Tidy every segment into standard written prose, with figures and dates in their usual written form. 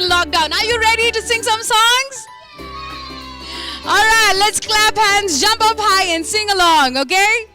in lockdown. Are you ready to sing some songs? All right, let's clap hands, jump up high and sing along, okay?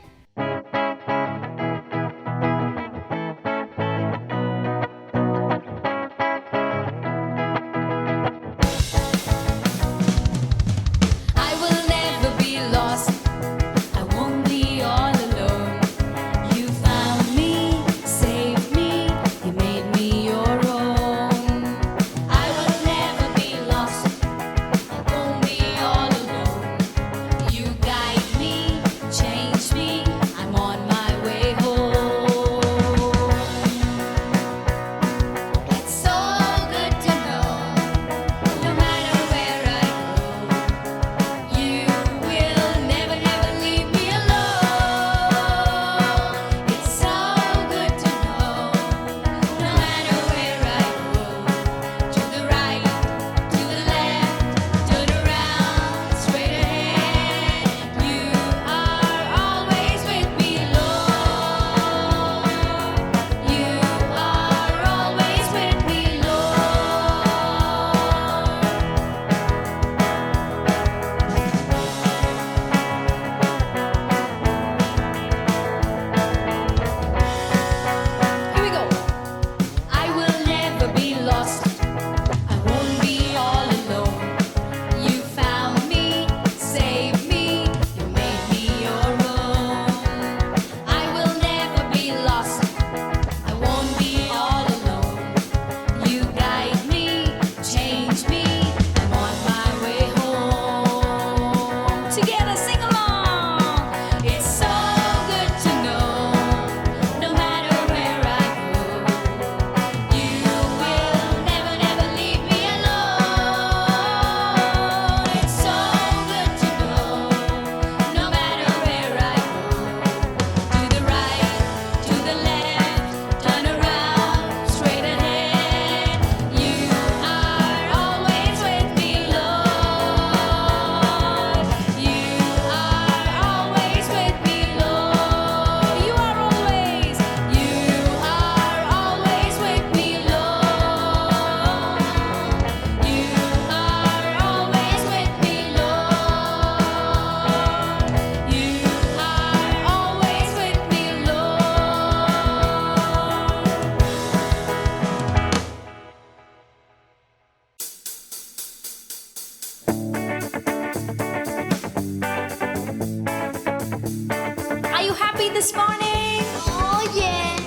Are you happy this morning? Oh yeah.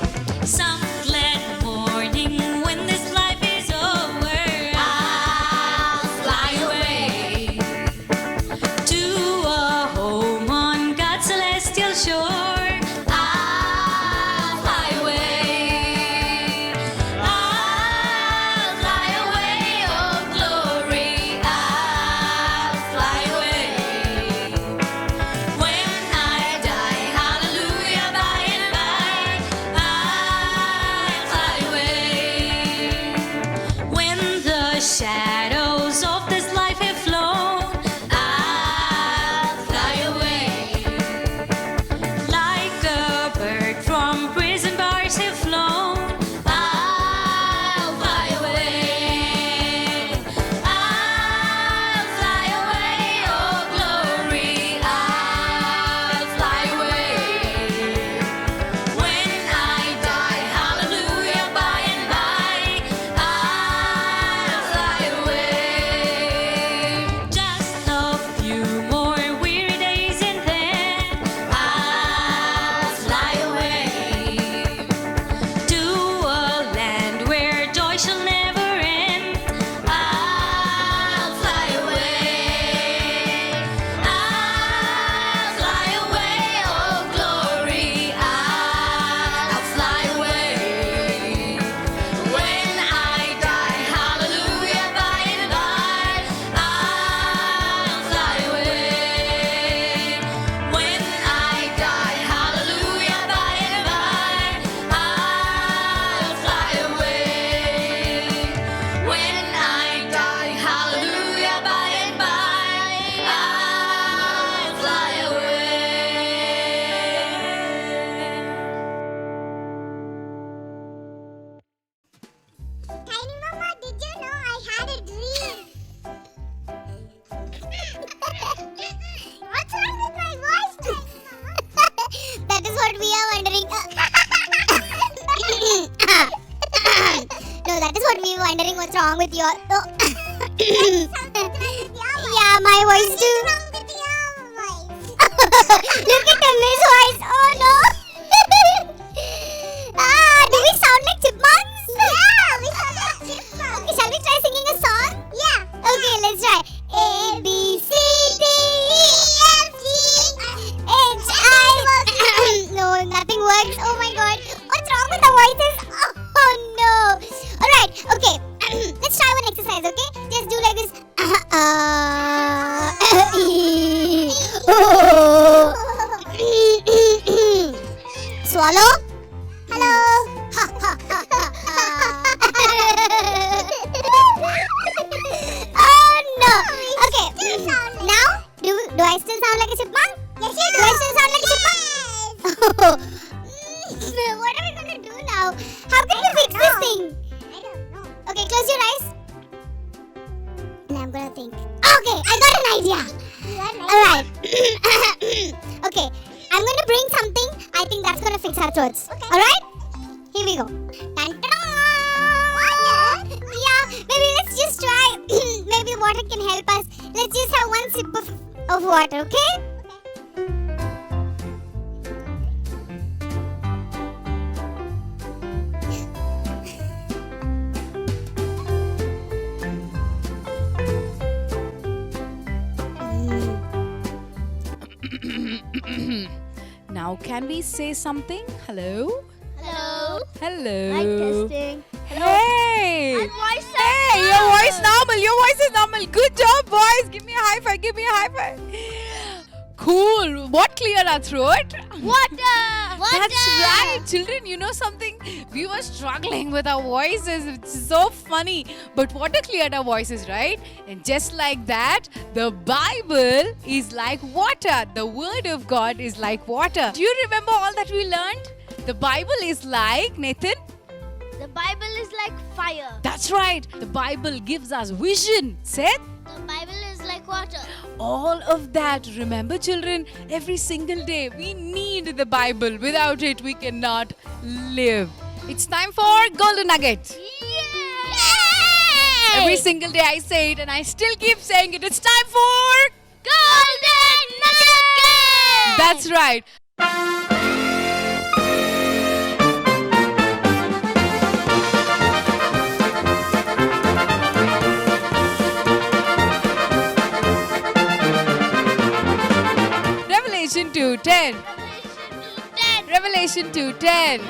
Some glad morning when this life is over, I'll fly away to a home on God's celestial shore. I'll fly away. I'll fly away, oh glory, I'll fly away. When I die, hallelujah, by wrong with your... Oh. Yeah, my voice too. Look at the Miss voice. Oh no. Do we sound like chipmunks? Yeah, we sound like chipmunks. Okay, shall we try singing a song? Yeah. Okay, let's try. A, B, C, D, E, F, G, H, I. No, nothing works. Oh my god. What's wrong with the voices? Oh no. Alright, okay. Let's try one exercise, okay? Just do like this. Swallow. Hello. Oh no. Okay. Now, do I still sound like a chipmunk? Yes, you do. Do I still sound like a chipmunk? What are we gonna do now? How can we fix this thing? I don't know. Okay, close your eyes. And I'm gonna think. Okay, I got an idea. Alright. Okay, I'm gonna bring something. I think that's gonna fix our throats. Okay. Alright? Here we go. Yeah, maybe let's just try. Maybe water can help us. Let's just have one sip of water, okay? Now, can we say something? Hello? Hello. Hello. Testing. Hey! My voice is Hey, your voice normal. Your voice is normal. Good job, boys. Give me a high five. Give me a high five. Cool. What cleared our throat? Water. That's right. Children, you know something? We were struggling with our voices. It's so funny. But water cleared our voices, right? And just like that, the Bible is like water. The Word of God is like water. Do you remember all that we learned? The Bible is like, Nathan? The Bible is like fire. That's right. The Bible gives us vision. Seth? The Bible is like water. All of that. Remember, children, every single day we need the Bible. Without it, we cannot live. It's time for Golden Nugget. Yay! Every single day I say it and I still keep saying it. It's time for Golden Nugget! That's right. Revelation 2:10. Revelation 2:10.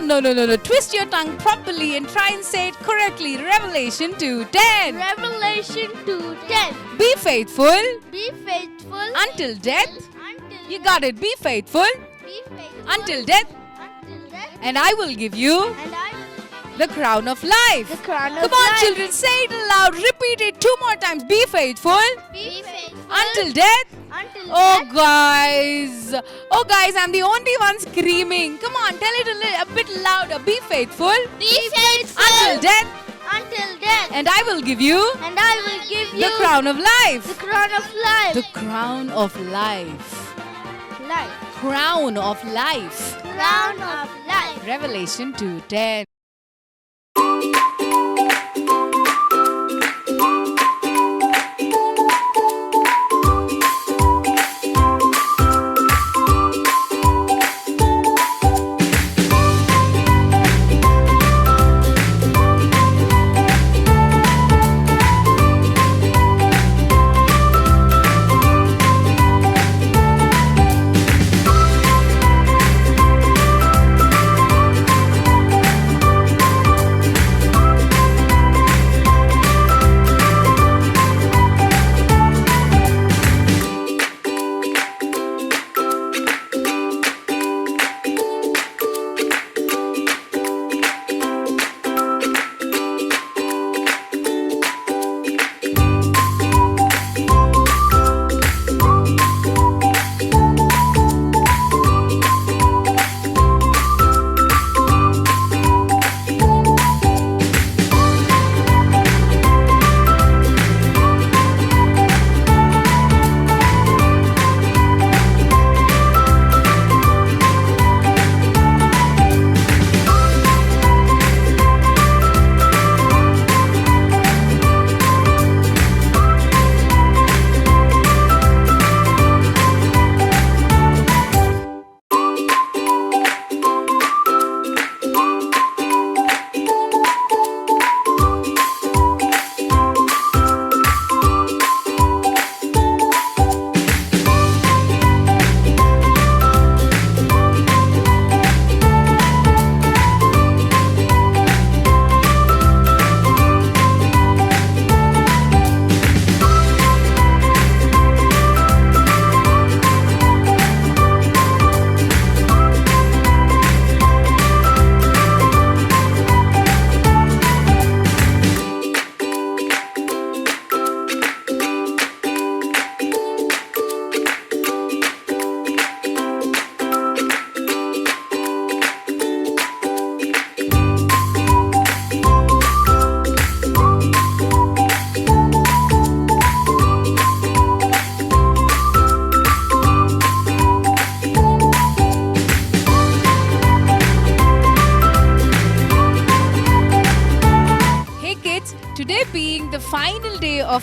No. Twist your tongue properly and try and say it correctly. Revelation 2:10. Revelation 2:10. Be faithful Be faithful until death. until You got it. Be faithful Be faithful until death, until death, and I will give you and I will the crown of life. the crown Come of on, life. children, say it aloud. Repeat it 2 more times. Be faithful Be faithful until death. until Oh, death. guys, I'm the only one screaming. Come on, tell it a bit louder. Be faithful Be faithful until death, until death, and I will give you and I will give you the crown of life. the crown of life. The crown of life. Life. Crown of life. Crown of life. Revelation 2:10.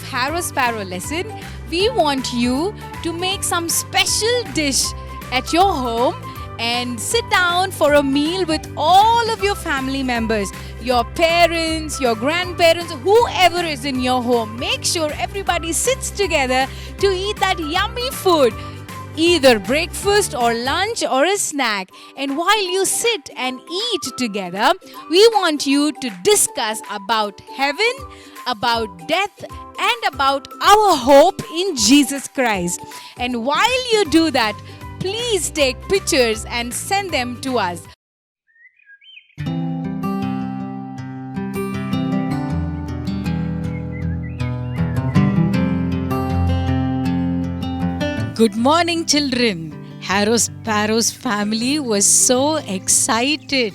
of Harrow Sparrow lesson, we want you to make some special dish at your home and sit down for a meal with all of your family members, your parents, your grandparents, whoever is in your home. Make sure everybody sits together to eat that yummy food, either breakfast or lunch or a snack. And while you sit and eat together, we want you to discuss about heaven, about death, and about our hope in Jesus Christ. And while you do that, please take pictures and send them to us. Good morning, children. Harrow Sparrow's family was so excited.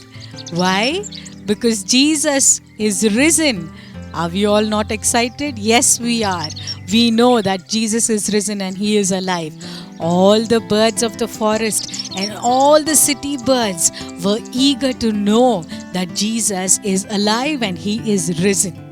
Why? Because Jesus is risen. Are we all not excited? Yes, we are. We know that Jesus is risen and He is alive. All the birds of the forest and all the city birds were eager to know that Jesus is alive and He is risen.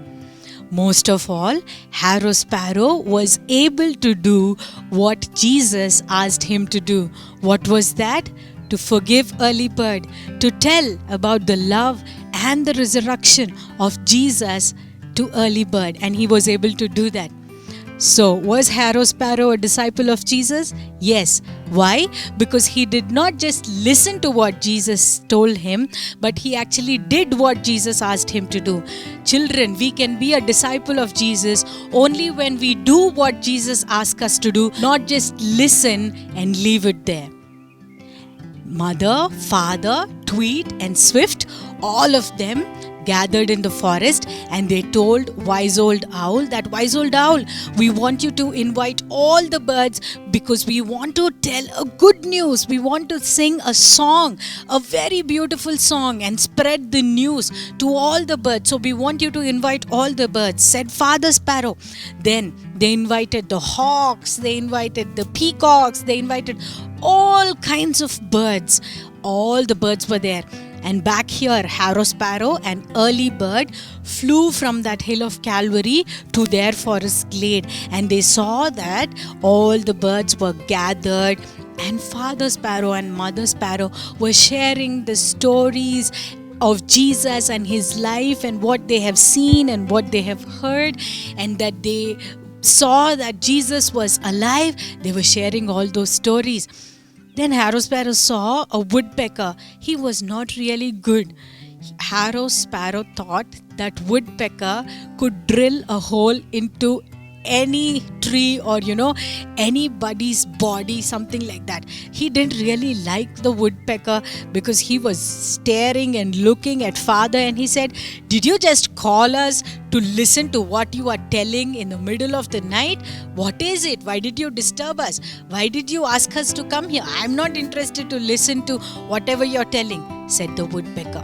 Most of all, Harrow Sparrow was able to do what Jesus asked him to do. What was that? To forgive Early Bird, to tell about the love and the resurrection of Jesus to Early Bird, and he was able to do that. So, was Harrow Sparrow a disciple of Jesus? Yes. Why? Because he did not just listen to what Jesus told him, but he actually did what Jesus asked him to do. Children, we can be a disciple of Jesus only when we do what Jesus asked us to do, not just listen and leave it there. Mother, father, Tweet, and Swift, all of them gathered in the forest, and they told Wise Old Owl that, Wise Old Owl, we want you to invite all the birds because we want to tell a good news. We want to sing a song, a very beautiful song, and spread the news to all the birds. So we want you to invite all the birds, said Father Sparrow. Then they invited the hawks, they invited the peacocks, they invited all kinds of birds. All the birds were there. And back here, Harrow Sparrow and Early Bird flew from that hill of Calvary to their forest glade. And they saw that all the birds were gathered, and Father Sparrow and Mother Sparrow were sharing the stories of Jesus and His life and what they have seen and what they have heard, and that they saw that Jesus was alive. They were sharing all those stories. Then Harrow Sparrow saw a woodpecker. He was not really good. Harrow Sparrow thought that woodpecker could drill a hole into any tree or anybody's body, something like that. He didn't really like the woodpecker because he was staring and looking at Father, and he said, did you just call us to listen to what you are telling in the middle of the night? What is it? Why did you disturb us? Why did you ask us to come here? I'm not interested to listen to whatever you're telling, said the woodpecker.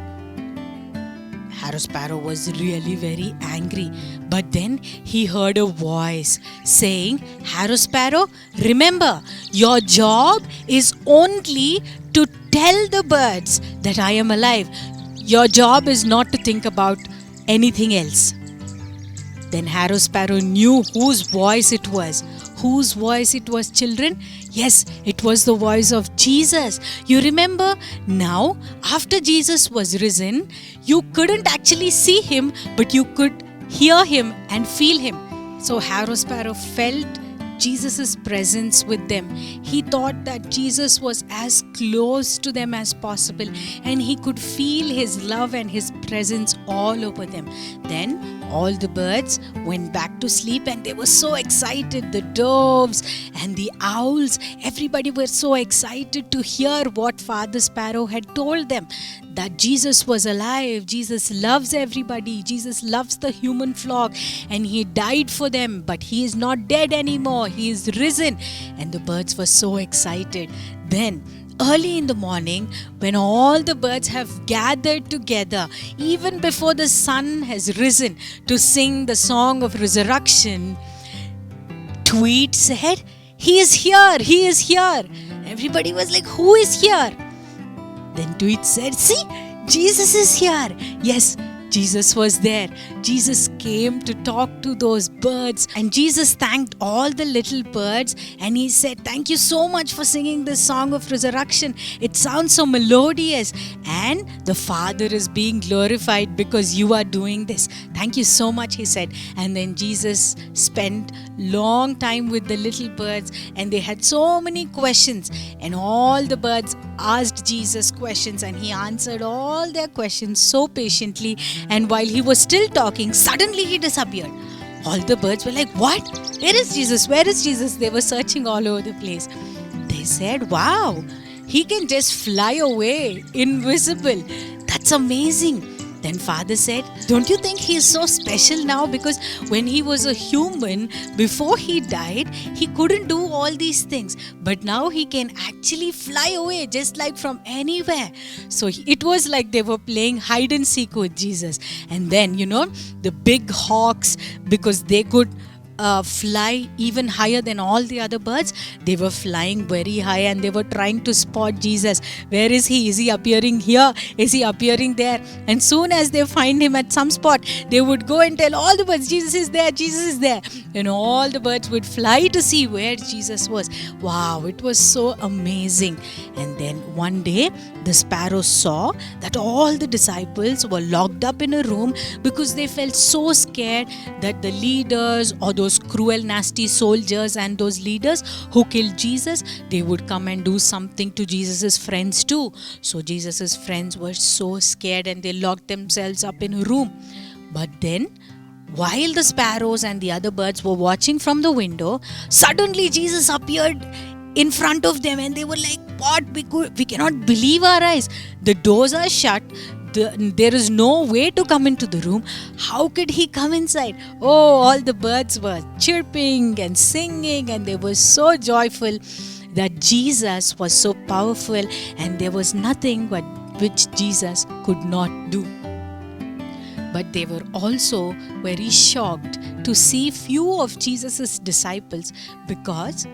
Harrow Sparrow was really very angry, but then he heard a voice saying, Harrow Sparrow, remember, your job is only to tell the birds that I am alive. Your job is not to think about anything else. Then Harrow Sparrow knew whose voice it was. Whose voice it was, children? Yes, it was the voice of Jesus. You remember? Now, after Jesus was risen, you couldn't actually see Him, but you could hear Him and feel Him. So Harrow Sparrow felt Jesus' presence with them. He thought that Jesus was as close to them as possible, and he could feel His love and His presence all over them. Then all the birds went back to sleep, and they were so excited. The doves and the owls, everybody were so excited to hear what Father Sparrow had told them, that Jesus was alive, Jesus loves everybody, Jesus loves the human flock, and He died for them, but He is not dead anymore, He is risen. And the birds were so excited. Then early in the morning, when all the birds have gathered together, even before the sun has risen, to sing the song of resurrection, Tweet said, He is here, He is here. Everybody was like, who is here? Then Tweet said, see, Jesus is here. Yes, Jesus was there. Jesus came to talk to those birds, and Jesus thanked all the little birds, and he said, "Thank you so much for singing this song of resurrection. It sounds so melodious, and the Father is being glorified because you are doing this. Thank you so much," he said. And then Jesus spent long time with the little birds, and they had so many questions, and all the birds asked Jesus questions, and he answered all their questions so patiently. And while he was still talking, suddenly he disappeared. All the birds were like, "What? Where is Jesus? Where is Jesus?" They were searching all over the place. They said, "Wow, he can just fly away, invisible. That's amazing." Then Father said, "Don't you think he is so special now? Because when he was a human, before he died, he couldn't do all these things. But now he can actually fly away just like from anywhere." So it was like they were playing hide and seek with Jesus. And then, the big hawks, because they could fly even higher than all the other birds, they were flying very high, and they were trying to spot Jesus. Where is he? Is he appearing here? Is he appearing there? And soon as they find him at some spot, they would go and tell all the birds, "Jesus is there, Jesus is there." And all the birds would fly to see where Jesus was. Wow, it was so amazing. And then one day, the sparrows saw that all the disciples were locked up in a room because they felt so scared that the leaders, or those cruel, nasty soldiers and those leaders who killed Jesus, they would come and do something to Jesus's friends too. So Jesus's friends were so scared, and they locked themselves up in a room. But then, while the sparrows and the other birds were watching from the window, suddenly Jesus appeared in front of them, and they were like, "What? We cannot believe our eyes. The doors are shut. There is no way to come into the room. How could he come inside?" Oh, all the birds were chirping and singing, and they were so joyful that Jesus was so powerful, and there was nothing which Jesus could not do. But they were also very shocked to see few of Jesus' disciples, because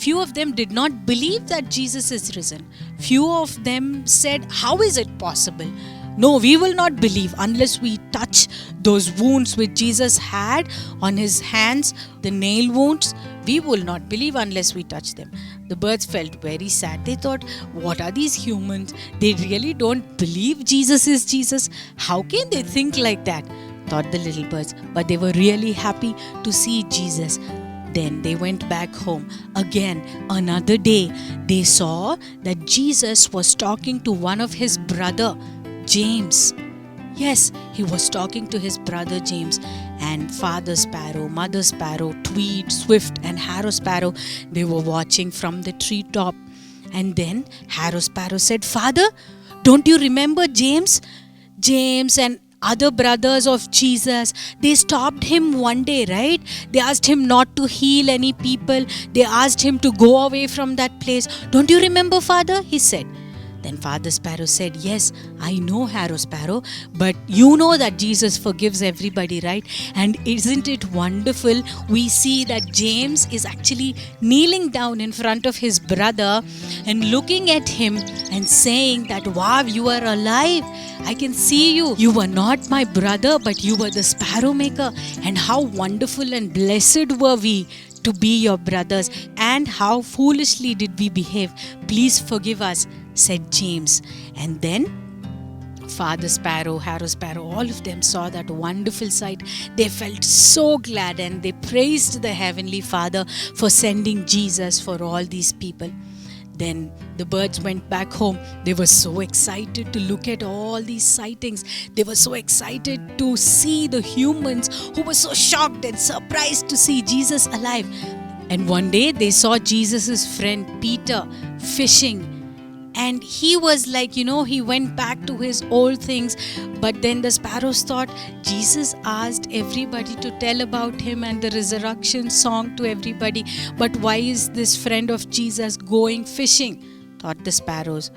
few of them did not believe that Jesus is risen. Few of them said, "How is it possible? No, we will not believe unless we touch those wounds which Jesus had on his hands, the nail wounds. We will not believe unless we touch them." The birds felt very sad. They thought, "What are these humans? They really don't believe Jesus is Jesus. How can they think like that?" thought the little birds. But they were really happy to see Jesus. Then they went back home. Again, another day, they saw that Jesus was talking to one of his brother, James. Yes, he was talking to his brother James. And Father Sparrow, Mother Sparrow, Tweed, Swift, and Harrow Sparrow, they were watching from the treetop. And then Harrow Sparrow said, "Father, don't you remember James? James and other brothers of Jesus, they stopped him one day, right? They asked him not to heal any people. They asked him to go away from that place. Don't you remember, Father?" he said. Then Father Sparrow said, "Yes, I know, Harrow Sparrow, but you know that Jesus forgives everybody, right? And isn't it wonderful? We see that James is actually kneeling down in front of his brother and looking at him and saying that, 'Wow, you are alive. I can see you. You were not my brother, but you were the sparrow maker. And how wonderful and blessed were we to be your brothers. And how foolishly did we behave. Please forgive us,' said James." And then Father Sparrow, Harrow Sparrow, all of them saw that wonderful sight. They felt so glad, and they praised the Heavenly Father for sending Jesus for all these people. Then the birds went back home. They were so excited to look at all these sightings. They were so excited to see the humans who were so shocked and surprised to see Jesus alive. And one day they saw Jesus' friend Peter fishing. And he was like, he went back to his old things. But then the sparrows thought, Jesus asked everybody to tell about him and the resurrection song to everybody. But why is this friend of Jesus going fishing? Thought the sparrows.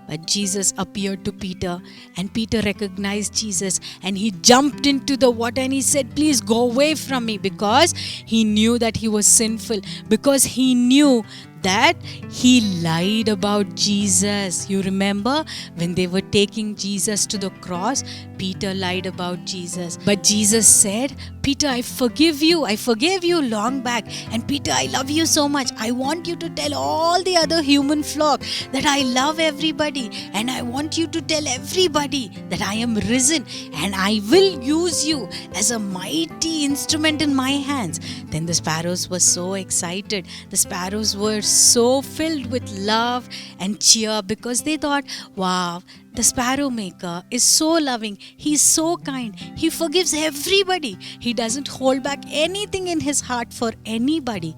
But Jesus appeared to Peter, and Peter recognized Jesus, and he jumped into the water and he said, "Please go away from me," because he knew that he was sinful, because he knew that he lied about Jesus. You remember when they were taking Jesus to the cross, Peter lied about Jesus. But Jesus said, Peter, I forgive you. I forgave you long back. And Peter, I love you so much. I want you to tell all the other human flock that I love everybody. And I want you to tell everybody that I am risen. And I will use you as a mighty instrument in my hands. Then the sparrows were so excited. The sparrows were so filled with love and cheer because they thought, wow, the sparrow maker is so loving. He's so kind. He forgives everybody. He doesn't hold back anything in his heart for anybody.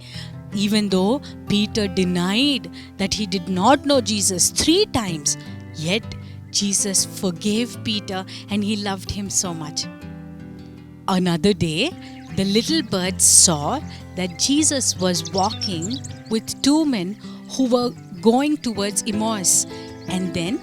Even though Peter denied that he did not know Jesus 3 times, yet Jesus forgave Peter and he loved him so much. Another day, the little birds saw that Jesus was walking with 2 men who were going towards Emmaus. And then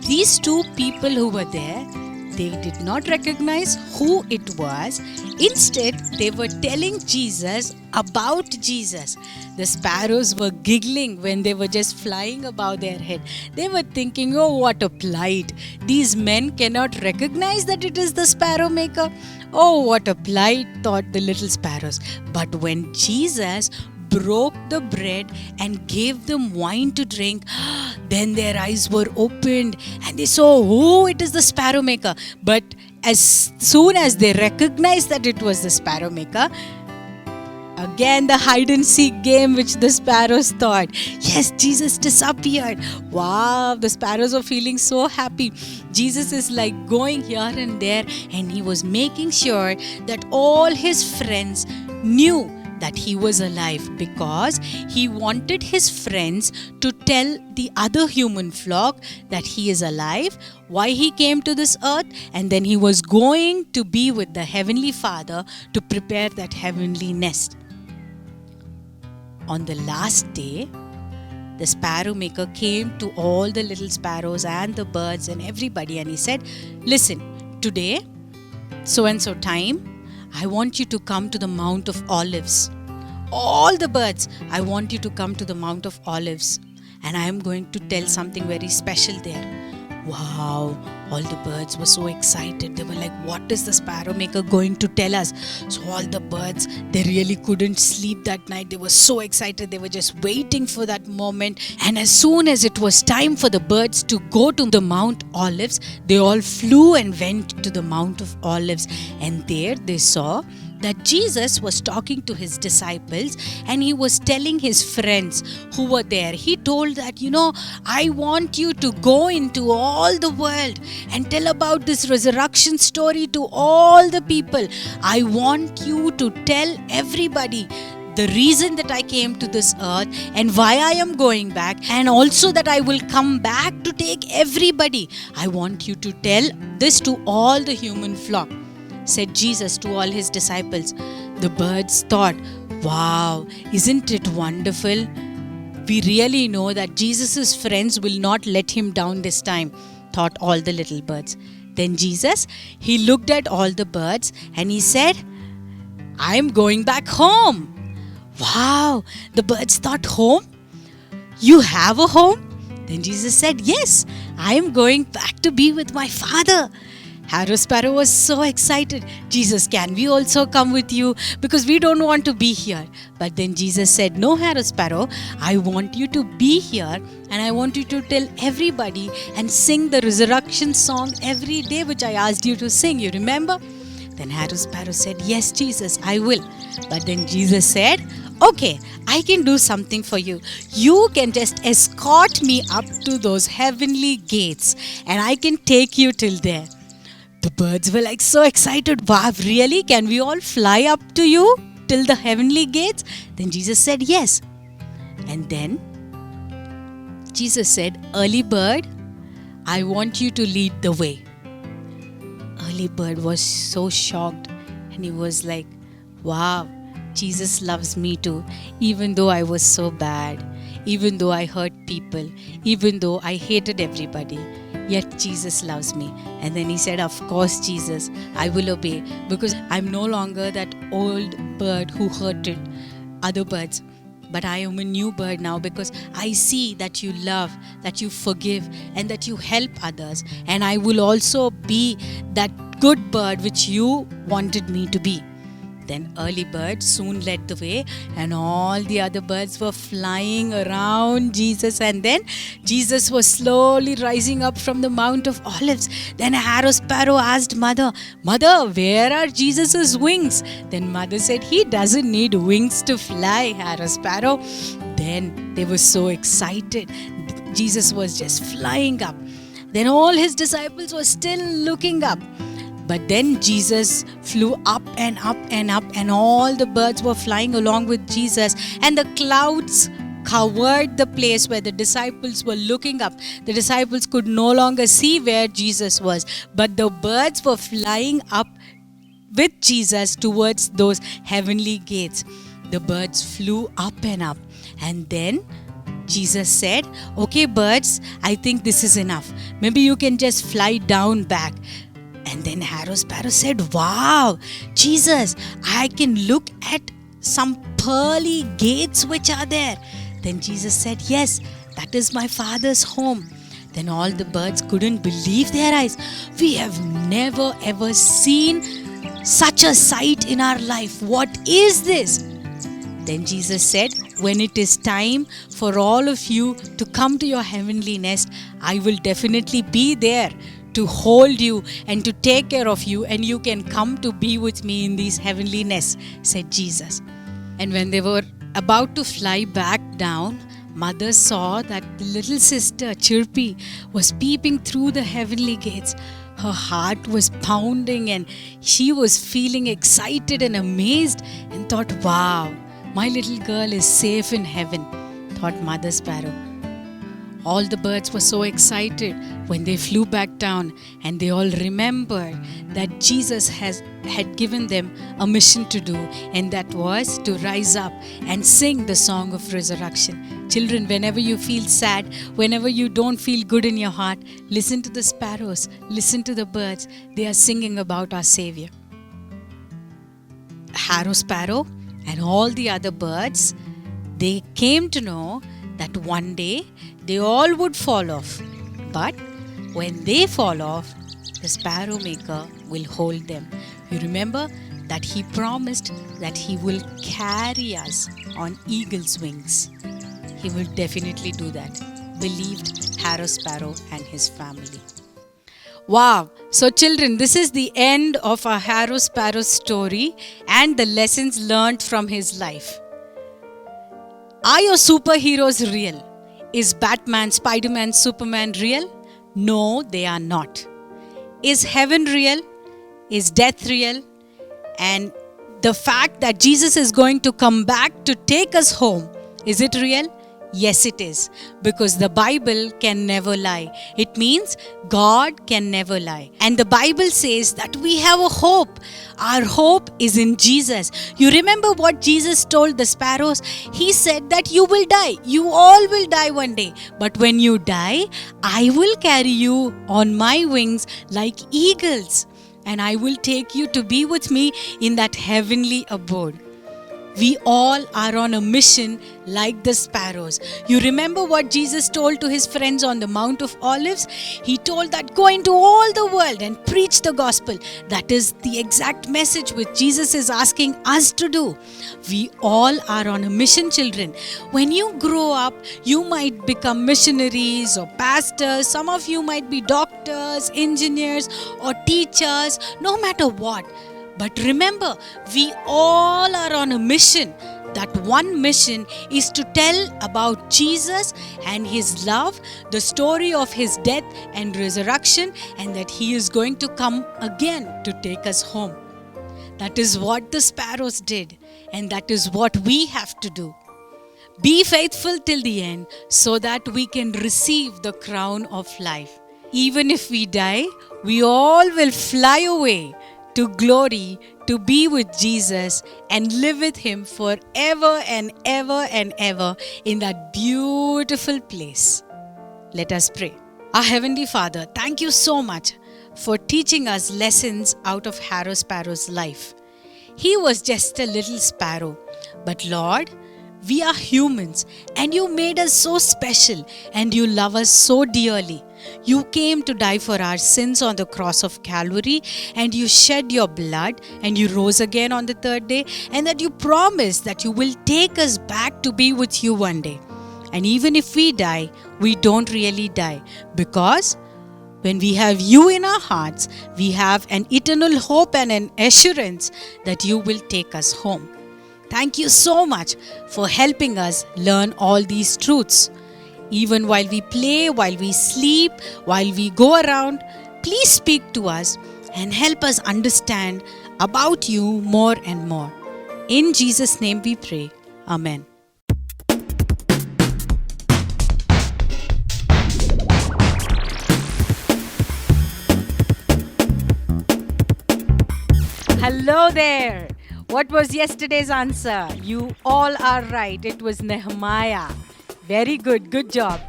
these 2 people who were there, they did not recognize who it was. Instead, they were telling Jesus about Jesus. The sparrows were giggling when they were just flying above their head. They were thinking, oh, what a plight. These men cannot recognize that it is the sparrow maker. Oh, what a plight, thought the little sparrows. But when Jesus broke the bread and gave them wine to drink, then their eyes were opened and they saw, oh, it is the sparrow maker. But as soon as they recognized that it was the sparrow maker, again the hide and seek game which the sparrows thought, yes, Jesus disappeared. Wow, the sparrows were feeling so happy. Jesus is like going here and there, and he was making sure that all his friends knew that he was alive, because he wanted his friends to tell the other human flock that he is alive, why he came to this earth, and then he was going to be with the Heavenly Father to prepare that heavenly nest. On the last day, the sparrow maker came to all the little sparrows and the birds and everybody, and he said, listen, today, so and so time, I want you to come to the Mount of Olives. All the birds, I want you to come to the Mount of Olives, and I am going to tell something very special there. Wow, all the birds were so excited. They were like, what is the sparrow maker going to tell us? So all the birds, they really couldn't sleep that night. They were so excited. They were just waiting for that moment. And as soon as it was time for the birds to go to the Mount Olives, they all flew and went to the Mount of Olives. And there they saw that Jesus was talking to his disciples, and he was telling his friends who were there. He told that, I want you to go into all the world and tell about this resurrection story to all the people. I want you to tell everybody the reason that I came to this earth and why I am going back, and also that I will come back to take everybody. I want you to tell this to all the human flock, said Jesus to all his disciples. The birds thought, wow, isn't it wonderful? We really know that Jesus' friends will not let him down this time, thought all the little birds. Then Jesus, he looked at all the birds and he said, I'm going back home. Wow, the birds thought, home? You have a home? Then Jesus said, yes, I am going back to be with my Father. Harrow Sparrow was so excited. Jesus, can we also come with you? Because we don't want to be here. But then Jesus said, no, Harrow Sparrow, I want you to be here, and I want you to tell everybody and sing the resurrection song every day which I asked you to sing. You remember? Then Harrow Sparrow said, yes, Jesus, I will. But then Jesus said, okay, I can do something for you. You can just escort me up to those heavenly gates, and I can take you till there. The birds were like so excited. Wow, really? Can we all fly up to you till the heavenly gates? Then Jesus said, yes. And then Jesus said, early bird, I want you to lead the way. Early bird was so shocked, and he was like, wow, Jesus loves me too, even though I was so bad, even though I hurt people, even though I hated everybody. Yet Jesus loves me. And then he said, of course, Jesus, I will obey, because I'm no longer that old bird who hurted other birds. but I am a new bird now because I see that you love, that you forgive, and that you help others. And I will also be that good bird which you wanted me to be. Then early bird soon led the way, and all the other birds were flying around Jesus. And then Jesus was slowly rising up from the Mount of Olives. Then a harrow sparrow asked Mother, "Mother, where are Jesus's wings?" Then Mother said, "He doesn't need wings to fly, harrow sparrow." Then they were so excited. Jesus was just flying up. Then all his disciples were still looking up. But then Jesus flew up and up and up, and all the birds were flying along with Jesus, and the clouds covered the place where the disciples were looking up. The disciples could no longer see where Jesus was, but the birds were flying up with Jesus towards those heavenly gates. The birds flew up and up, and then Jesus said, "Okay, birds, I think this is enough. Maybe you can just fly down back." And then harrow sparrow said, "Wow, Jesus, I can look at some pearly gates which are there." Then Jesus said, "Yes, that is my Father's home." Then all the birds couldn't believe their eyes. "We have never ever seen such a sight in our life. What is this?" Then Jesus said, "When it is time for all of you to come to your heavenly nest, I will definitely be there to hold you and to take care of you, and you can come to be with me in these heavenly nests," said Jesus. And when they were about to fly back down, Mother saw that the little sister, Chirpy, was peeping through the heavenly gates. Her heart was pounding, and she was feeling excited and amazed, and thought, "Wow, my little girl is safe in heaven," thought Mother Sparrow. All the birds were so excited when they flew back down, and they all remembered that Jesus had given them a mission to do, and that was to rise up and sing the song of resurrection. Children, whenever you feel sad, whenever you don't feel good in your heart, listen to the sparrows, listen to the birds. They are singing about our Savior. Harrow sparrow and all the other birds, they came to know that one day they all would fall off. But when they fall off, the sparrow maker will hold them. You remember that he promised that he will carry us on eagle's wings. He will definitely do that, believed harrow sparrow and his family. Wow! So children, this is the end of our harrow sparrow story and the lessons learned from his life. Are your superheroes real? Is Batman, Spider-Man, Superman real? No, they are not. Is heaven real? Is death real? And the fact that Jesus is going to come back to take us home, is it real? Yes, it is. Because the Bible can never lie. It means God can never lie. And the Bible says that we have a hope. Our hope is in Jesus. You remember what Jesus told the sparrows? He said that you will die. You all will die one day. But when you die, I will carry you on my wings like eagles. And I will take you to be with me in that heavenly abode. We all are on a mission like the sparrows. You remember what Jesus told to his friends on the Mount of Olives? He told that go into all the world and preach the gospel. That is the exact message which Jesus is asking us to do. We all are on a mission, children. When you grow up, you might become missionaries or pastors. Some of you might be doctors, engineers, or teachers, no matter what. But remember, we all are on a mission. That one mission is to tell about Jesus and his love, the story of his death and resurrection, and that he is going to come again to take us home. That is what the sparrows did, and that is what we have to do. Be faithful till the end so that we can receive the crown of life. Even if we die, we all will fly away to glory, to be with Jesus and live with him forever and ever and ever in that beautiful place. Let us pray. Our Heavenly Father, thank you so much for teaching us lessons out of harrow sparrow's life. He was just a little sparrow, but Lord, We are humans, and you made us so special, and you love us so dearly. You came to die for our sins on the cross of Calvary, and you shed your blood, and you rose again on the third day, and that you promised that you will take us back to be with you one day. And even if we die, we don't really die, because when we have you in our hearts, we have an eternal hope and an assurance that you will take us home. Thank you so much for helping us learn all these truths. Even while we play, while we sleep, while we go around, please speak to us and help us understand about you more and more. In Jesus' name we pray. Amen. Hello there. What was yesterday's answer? You all are right. It was Nehemiah. Very good. Good job.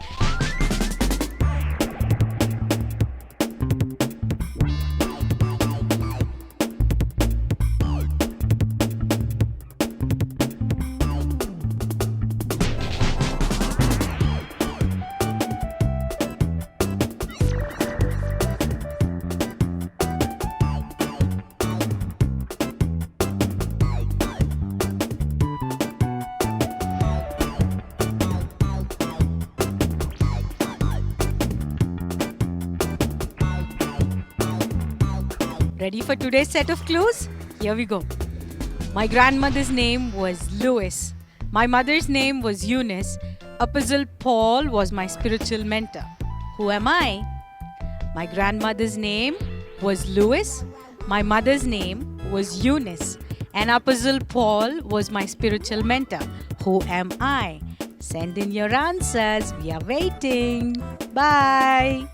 Ready for today's set of clues? Here we go. My grandmother's name was Lois. My mother's name was Eunice. Apostle Paul was my spiritual mentor. Who am I? My grandmother's name was Lois. My mother's name was Eunice. And Apostle Paul was my spiritual mentor. Who am I? Send in your answers. We are waiting. Bye.